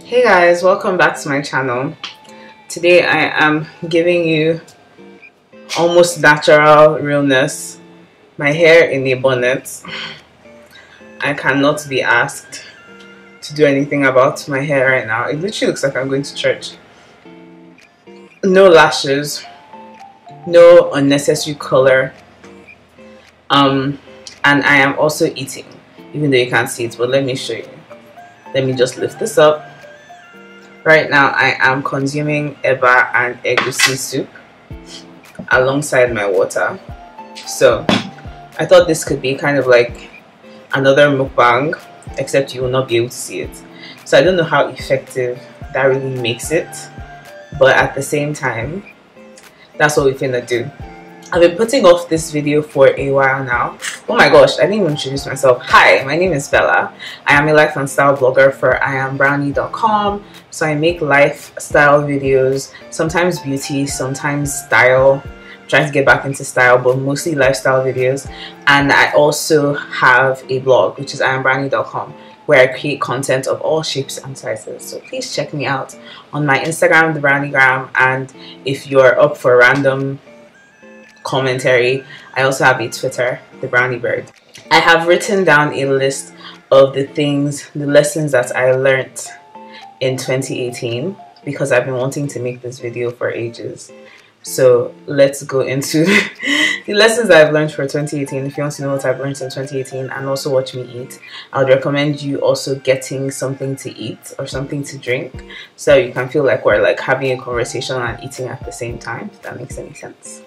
Hey guys, welcome back to my channel. Today I am giving you almost natural realness. My hair in a bonnet. I cannot be asked to do anything about my hair right now. It literally looks like I'm going to church. No lashes, no unnecessary color. And I am also eating, even though you can't see it, but let me show you. Let me just lift this up. Right now I am consuming eba and egusi soup alongside my water. So I thought this could be kind of like another mukbang, except you will not be able to see it. So I don't know how effective that really makes it, but at the same time, that's what we're finna do. I've been putting off this video for a while now. Oh my gosh, I didn't even introduce myself. Hi, my name is Bella. I am a life and style blogger for thebrowniegram. So I make lifestyle videos, sometimes beauty, sometimes style. I'm trying to get back into style, but mostly lifestyle videos. And I also have a blog, which is thebrowniegram, where I create content of all shapes and sizes. So please check me out on my Instagram, thebrowniegram, and if you're up for random commentary, I also have a Twitter, the Brownie Bird. I have written down a list of the lessons that I learned in 2018 because I've been wanting to make this video for ages. So let's go into the lessons that I've learned for 2018. If you want to know what I've learned in 2018 and also watch me eat, I would recommend you also getting something to eat or something to drink so you can feel like we're like having a conversation and eating at the same time, if that makes any sense.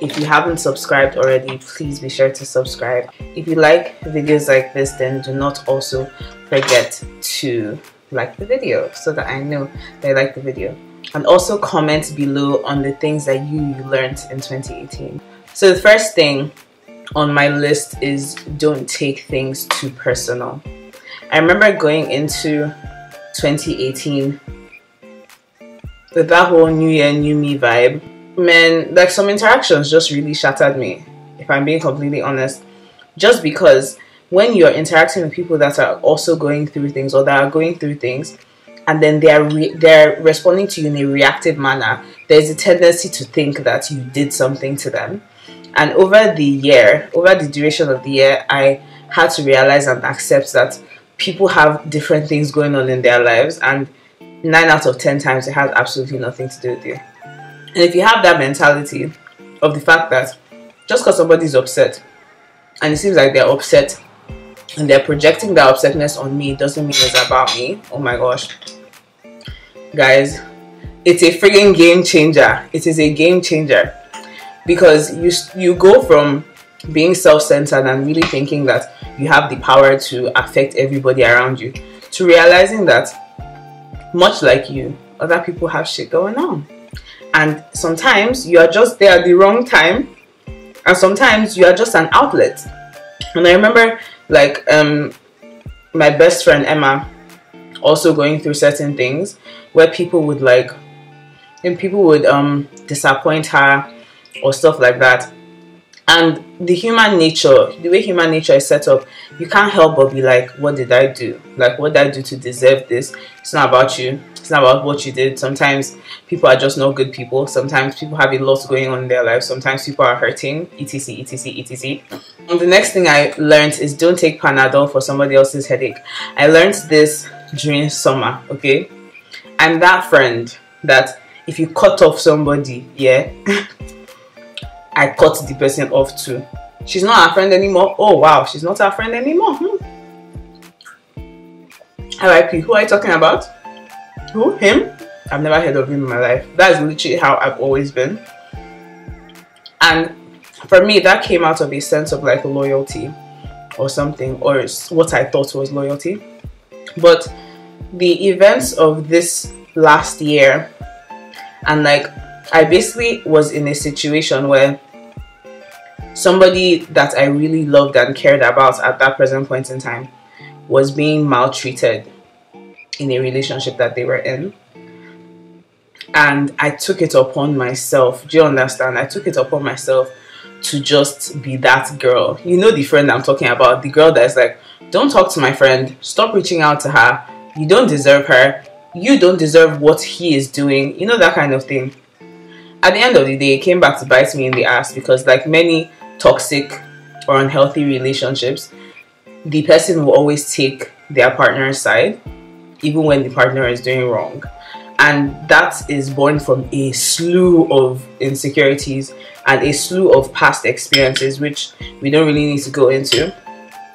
If you haven't subscribed already, please be sure to subscribe. If you like videos like this, then do not also forget to like the video so that I know that you like the video. And also comment below on the things that you learned in 2018. So the first thing on my list is don't take things too personal. I remember going into 2018 with that whole new year, new me vibe. Man, like some interactions just really shattered me, if I'm being completely honest. Just because when you're interacting with people that are also going through things or that are going through things, and then they're responding to you in a reactive manner, there's a tendency to think that you did something to them. And over the duration of the year, I had to realize and accept that people have different things going on in their lives, and 9 out of 10 times it has absolutely nothing to do with you. And if you have that mentality of the fact that just because somebody's upset and it seems like they're upset and they're projecting that upsetness on me, doesn't mean it's about me. Oh my gosh. Guys, it's a friggin' game changer. It is a game changer. Because you go from being self-centered and really thinking that you have the power to affect everybody around you to realizing that, much like you, other people have shit going on. And sometimes you are just there at the wrong time, and sometimes you are just an outlet. And I remember like my best friend Emma also going through certain things where people would disappoint her or stuff like that. And the way human nature is set up, you can't help but be like, what did I do? Like, what did I do to deserve this? It's not about you. It's not about what you did. Sometimes people are just not good people. Sometimes people have a lot going on in their lives. Sometimes people are hurting, etc, etc, etc. And the next thing I learned is don't take Panadol for somebody else's headache. I learned this during summer, okay? I'm that friend that if you cut off somebody, yeah, I cut the person off too. She's not our friend anymore. Oh wow, she's not our friend anymore. R.I.P. Who are you talking about? Who? Him? I've never heard of him in my life. That is literally how I've always been. And for me, that came out of a sense of like loyalty or something, or what I thought was loyalty. But the events of this last year, and like I basically was in a situation where somebody that I really loved and cared about at that present point in time was being maltreated in a relationship that they were in. And I took it upon myself. Do you understand? I took it upon myself to just be that girl. You know the friend I'm talking about, the girl that's like, don't talk to my friend, stop reaching out to her, You don't deserve her. You don't deserve what he is doing. You know, that kind of thing. At the end of the day, it came back to bite me in the ass, because like many toxic or unhealthy relationships, the person will always take their partner's side, even when the partner is doing wrong. And that is born from a slew of insecurities and a slew of past experiences, which we don't really need to go into.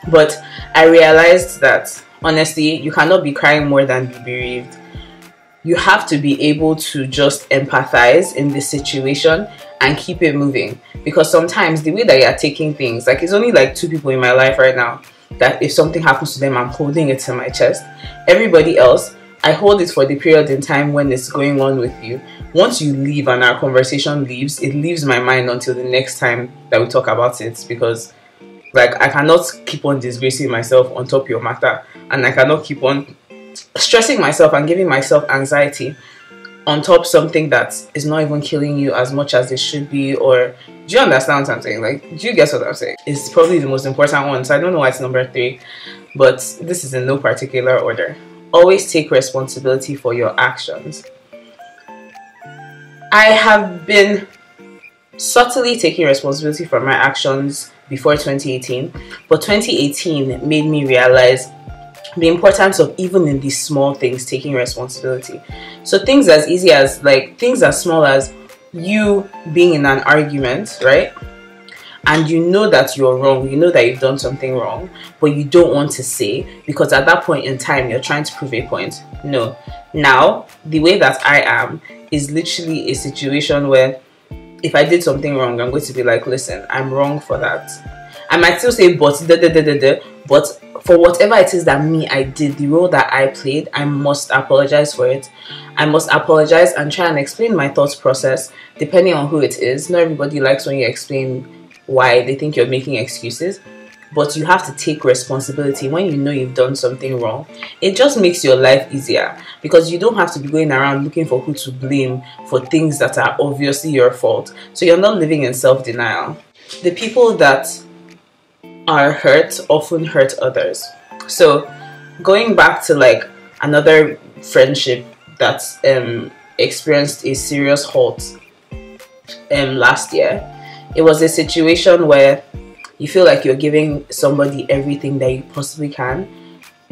But I realized that, honestly, you cannot be crying more than be bereaved. You have to be able to just empathize in this situation and keep it moving. Because sometimes the way that you're taking things, like, it's only like 2 people in my life right now that if something happens to them, I'm holding it to my chest. Everybody else, I hold it for the period in time when it's going on with you. Once you leave and our conversation leaves, it leaves my mind until the next time that we talk about it. Because like, I cannot keep on disgracing myself on top of your matter, and I cannot keep on stressing myself and giving myself anxiety on top something that is not even killing you as much as it should be. Or do you understand what I'm saying? Like, do you guess what I'm saying? It's probably the most important one, so I don't know why it's number 3, but this is in no particular order. Always take responsibility for your actions. I have been subtly taking responsibility for my actions before 2018, but 2018 made me realize the importance of, even in these small things, taking responsibility. So things as easy as, like, things as small as you being in an argument, right? And you know that you're wrong, you know that you've done something wrong, but you don't want to say, because at that point in time you're trying to prove a point. No. Now, the way that I am is literally a situation where if I did something wrong, I'm going to be like, listen, I'm wrong for that. I might still say, but for whatever it is that I did, the role that I played, I must apologize for it. I must apologize and try and explain my thought process, depending on who it is. Not everybody likes when you explain why. They think you're making excuses. But you have to take responsibility when you know you've done something wrong. It just makes your life easier, because you don't have to be going around looking for who to blame for things that are obviously your fault. So you're not living in self-denial. The people that are hurt often hurt others. So going back to like another friendship that experienced a serious halt last year, it was a situation where you feel like you're giving somebody everything that you possibly can,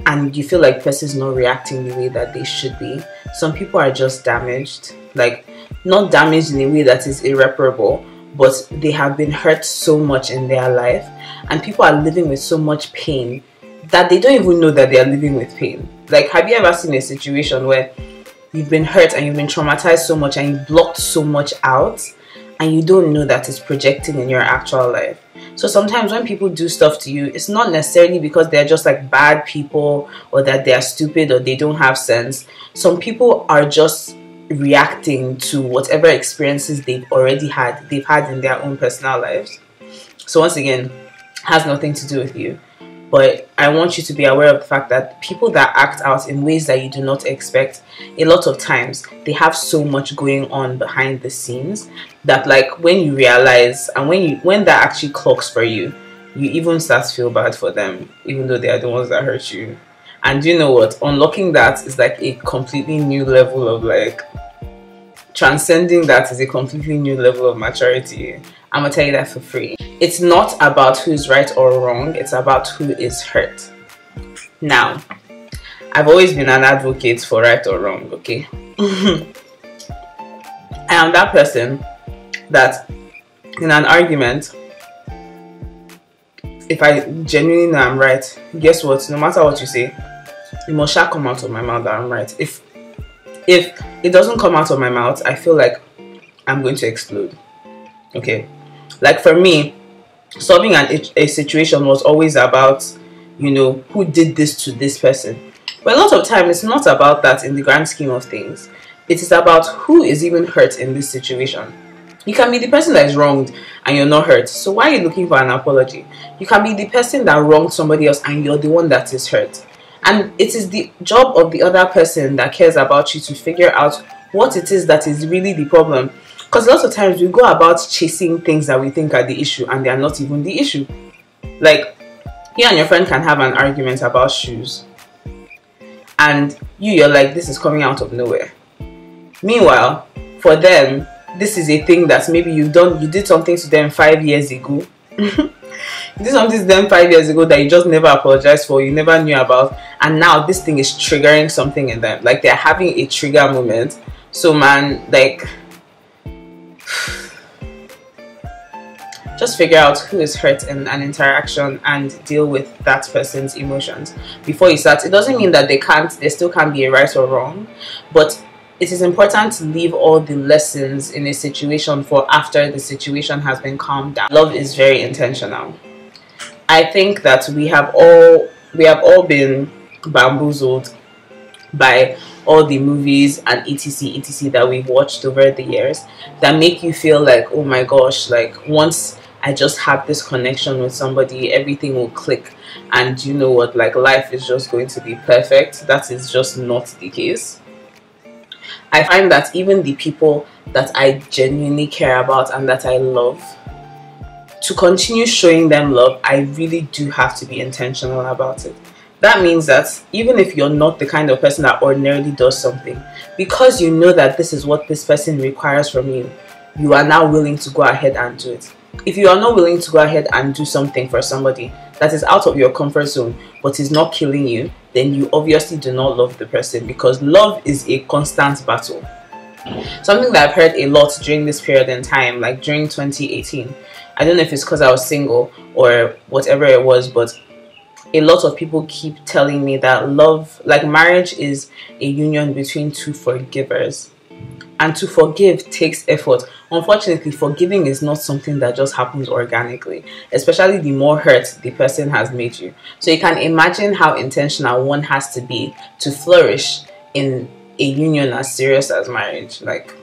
and you feel like the person's not reacting the way that they should be. Some people are just damaged, like not damaged in a way that is irreparable, but they have been hurt so much in their life, and people are living with so much pain that they don't even know that they are living with pain. Like, have you ever seen a situation where you've been hurt and you've been traumatized so much and you blocked so much out, and you don't know that it's projecting in your actual life? So sometimes when people do stuff to you, it's not necessarily because they're just like bad people or that they're stupid or they don't have sense. Some people are just reacting to whatever experiences they've had in their own personal lives. So once again, has nothing to do with you. But I want you to be aware of the fact that people that act out in ways that you do not expect, a lot of times they have so much going on behind the scenes that, like, when you realize and when that actually clocks for you, you even start to feel bad for them, even though they are the ones that hurt you. And you know what? Unlocking that is like a completely new level of, like, transcending that is a completely new level of maturity. I'm gonna tell you that for free. It's not about who's right or wrong, it's about who is hurt. Now, I've always been an advocate for right or wrong, okay? I am that person that in an argument, if I genuinely know I'm right, guess what? No matter what you say, it must shall come out of my mouth that I'm right. If it doesn't come out of my mouth, I feel like I'm going to explode. Okay? Like, for me, solving a situation was always about, you know, who did this to this person. But a lot of time, it's not about that in the grand scheme of things. It is about who is even hurt in this situation. You can be the person that is wronged and you're not hurt. So why are you looking for an apology? You can be the person that wronged somebody else and you're the one that is hurt. And it is the job of the other person that cares about you to figure out what it is that is really the problem. Because lots of times we go about chasing things that we think are the issue and they are not even the issue. Like, you and your friend can have an argument about shoes. and you're like, this is coming out of nowhere. Meanwhile, for them, this is a thing that maybe you did something to them 5 years ago. You did something to them 5 years ago that you just never apologized for, you never knew about, and now this thing is triggering something in them. Like, they're having a trigger moment. So man, like, just figure out who is hurt in an interaction and deal with that person's emotions before you start. It doesn't mean that there still can't be a right or wrong, but it is important to leave all the lessons in a situation for after the situation has been calmed down. Love is very intentional. I think that we have all been bamboozled by all the movies and etc that we've watched over the years that make you feel like, oh my gosh, like once I just have this connection with somebody, everything will click, and you know what, like life is just going to be perfect. That is just not the case. I find that even the people that I genuinely care about and that I love, to continue showing them love, I really do have to be intentional about it. That means that even if you're not the kind of person that ordinarily does something, because you know that this is what this person requires from you, you are now willing to go ahead and do it. If you are not willing to go ahead and do something for somebody that is out of your comfort zone but is not killing you, then you obviously do not love the person, because love is a constant battle. Something that I've heard a lot during this period in time, like during 2018, I don't know if it's because I was single or whatever it was, but a lot of people keep telling me that love, like marriage, is a union between two forgivers. And to forgive takes effort. Unfortunately, forgiving is not something that just happens organically, especially the more hurt the person has made you. So you can imagine how intentional one has to be to flourish in a union as serious as marriage. Like,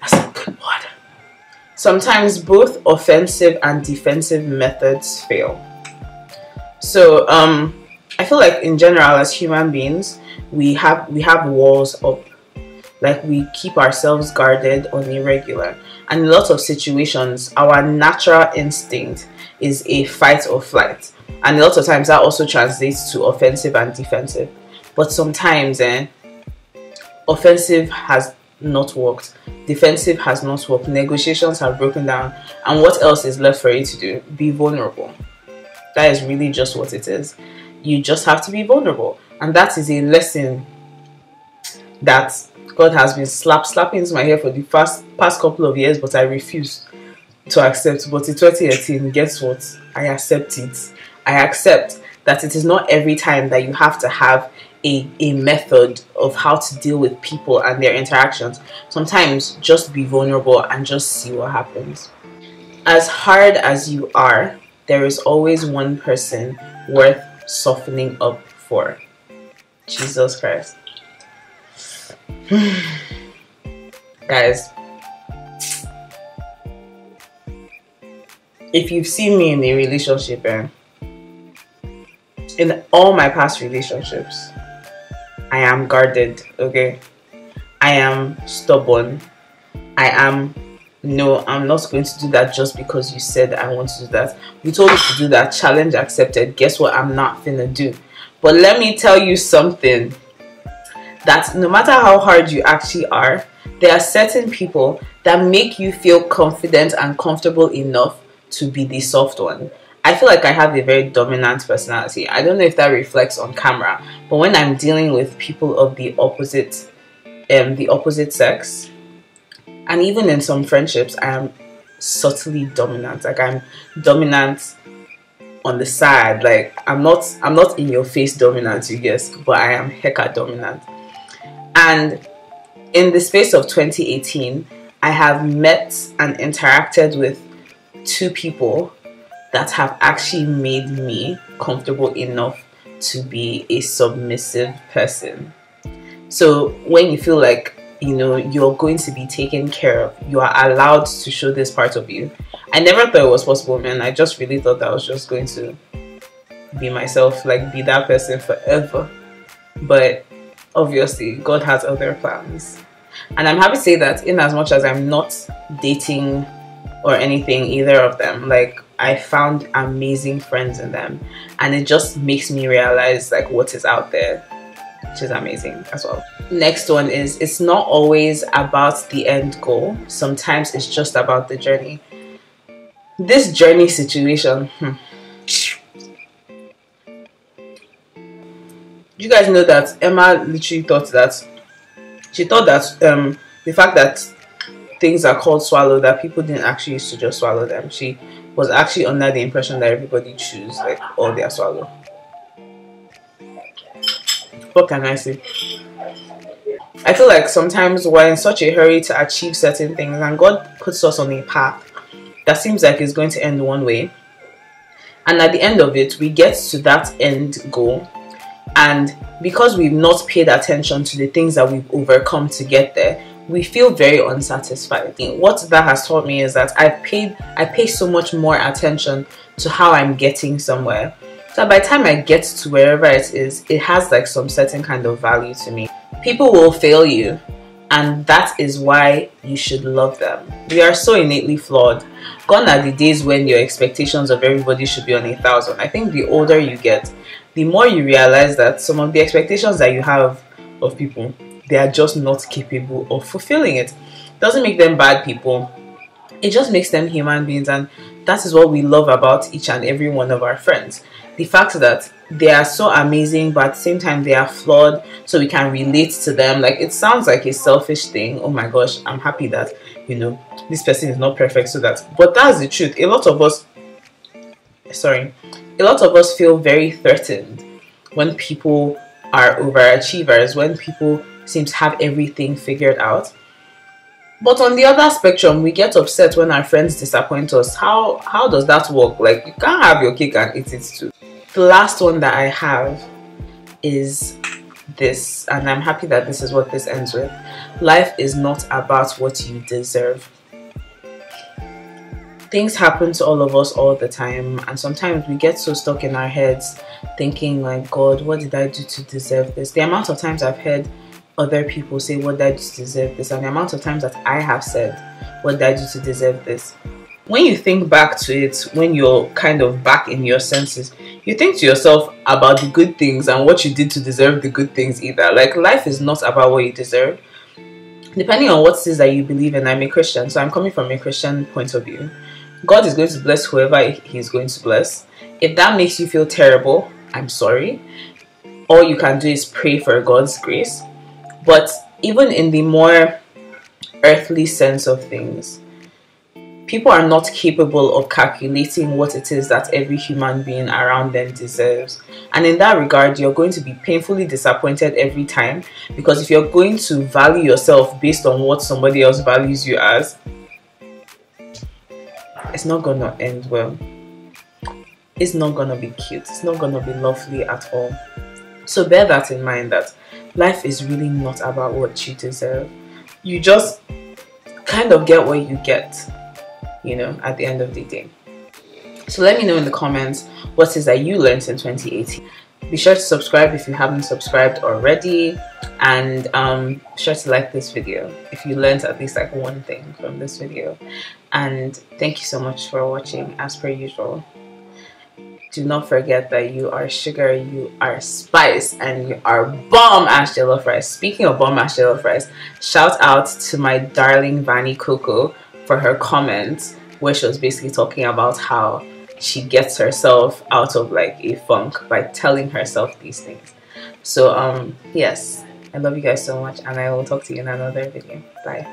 that's a good word. Sometimes both offensive and defensive methods fail. So I feel like in general as human beings, we have walls up. Like, we keep ourselves guarded on a regular, and in a lot of situations our natural instinct is a fight or flight, and a lot of times that also translates to offensive and defensive. But sometimes offensive has not worked, defensive has not worked, negotiations have broken down, and what else is left for you to do? Be vulnerable. That is really just what it is. You just have to be vulnerable, and that is a lesson that God has been slapping into my head for the past couple of years, but I refuse to accept. But in 2018, guess what? I accept it. I accept that it is not every time that you have to have a method of how to deal with people and their interactions. Sometimes just be vulnerable and just see what happens. As hard as you are, there is always one person worth softening up for. Jesus Christ. Guys, if you've seen me in a relationship, in all my past relationships, I am guarded, okay? I am stubborn. No, I'm not going to do that just because you said I want to do that. We told you to do that. Challenge accepted. Guess what? I'm not finna do. But let me tell you something. That no matter how hard you actually are, there are certain people that make you feel confident and comfortable enough to be the soft one. I feel like I have a very dominant personality. I don't know if that reflects on camera, but when I'm dealing with people of the opposite sex, and even in some friendships, I am subtly dominant. Like, I'm dominant on the side. Like, I'm not in your face dominant, you guess, but I am hecka dominant. And in the space of 2018, I have met and interacted with two people that have actually made me comfortable enough to be a submissive person. So when you feel like, you know, you're going to be taken care of, you are allowed to show this part of you. I never thought it was possible, man. I just really thought that I was just going to be myself, like be that person forever. But obviously God has other plans, and I'm happy to say that in as much as I'm not dating or anything, either of them. Like, I found amazing friends in them, and it just makes me realize like what is out there, which is amazing as well. Next one is, it's not always about the end goal. Sometimes it's just about the journey. This journey situation, you guys know that Emma literally thought that the fact that things are called swallow, that people didn't actually used to just swallow them. She was actually under the impression that everybody chews like all their swallow. What can I say? I feel like sometimes we're in such a hurry to achieve certain things, and God puts us on a path that seems like it's going to end one way, and at the end of it we get to that end goal, and because we've not paid attention to the things that we've overcome to get there, we feel very unsatisfied. What that has taught me is that I pay so much more attention to how I'm getting somewhere, so by the time I get to wherever it is, it has like some certain kind of value to me. People will fail you, and that is why you should love them. We are so innately flawed. Gone are the days when your expectations of everybody should be on 1,000. I think the older you get, the more you realize that some of the expectations that you have of people, they are just not capable of fulfilling it. Doesn't make them bad people, it just makes them human beings, and that is what we love about each and every one of our friends. The fact that they are so amazing, but at the same time they are flawed, so we can relate to them. Like, it sounds like a selfish thing. Oh my gosh, I'm happy that, you know, this person is not perfect, so that, but that's the truth. A lot of us feel very threatened when people are overachievers, when people seem to have everything figured out. But on the other spectrum, we get upset when our friends disappoint us. How does that work? Like, you can't have your cake and eat it too. The last one that I have is this, and I'm happy that this is what this ends with. Life is not about what you deserve. Things happen to all of us all the time, and sometimes we get so stuck in our heads thinking like, God, what did I do to deserve this? The amount of times I've heard other people say, what did I do to deserve this? And the amount of times that I have said, what did I do to deserve this? When you think back to it, when you're kind of back in your senses, you think to yourself about the good things and what you did to deserve the good things either. Like, life is not about what you deserve. Depending on what it is that you believe in, I'm a Christian, so I'm coming from a Christian point of view. God is going to bless whoever He's going to bless. If that makes you feel terrible, I'm sorry. All you can do is pray for God's grace. But even in the more earthly sense of things, people are not capable of calculating what it is that every human being around them deserves. And in that regard, you're going to be painfully disappointed every time, because if you're going to value yourself based on what somebody else values you as, it's not going to end well. It's not going to be cute. It's not going to be lovely at all. So bear that in mind, that life is really not about what you deserve. You just kind of get what you get, you know, at the end of the day. So let me know in the comments what is that you learned in 2018. Be sure to subscribe if you haven't subscribed already, and be sure to like this video if you learned at least like one thing from this video. And thank you so much for watching. As per usual, do not forget that you are sugar, you are spice, and you are bomb-ass jollof rice. Speaking of bomb-ass jollof rice, shout out to my darling Vanny Coco for her comment where she was basically talking about how she gets herself out of like a funk by telling herself these things. So yes, I love you guys so much, and I will talk to you in another video. Bye.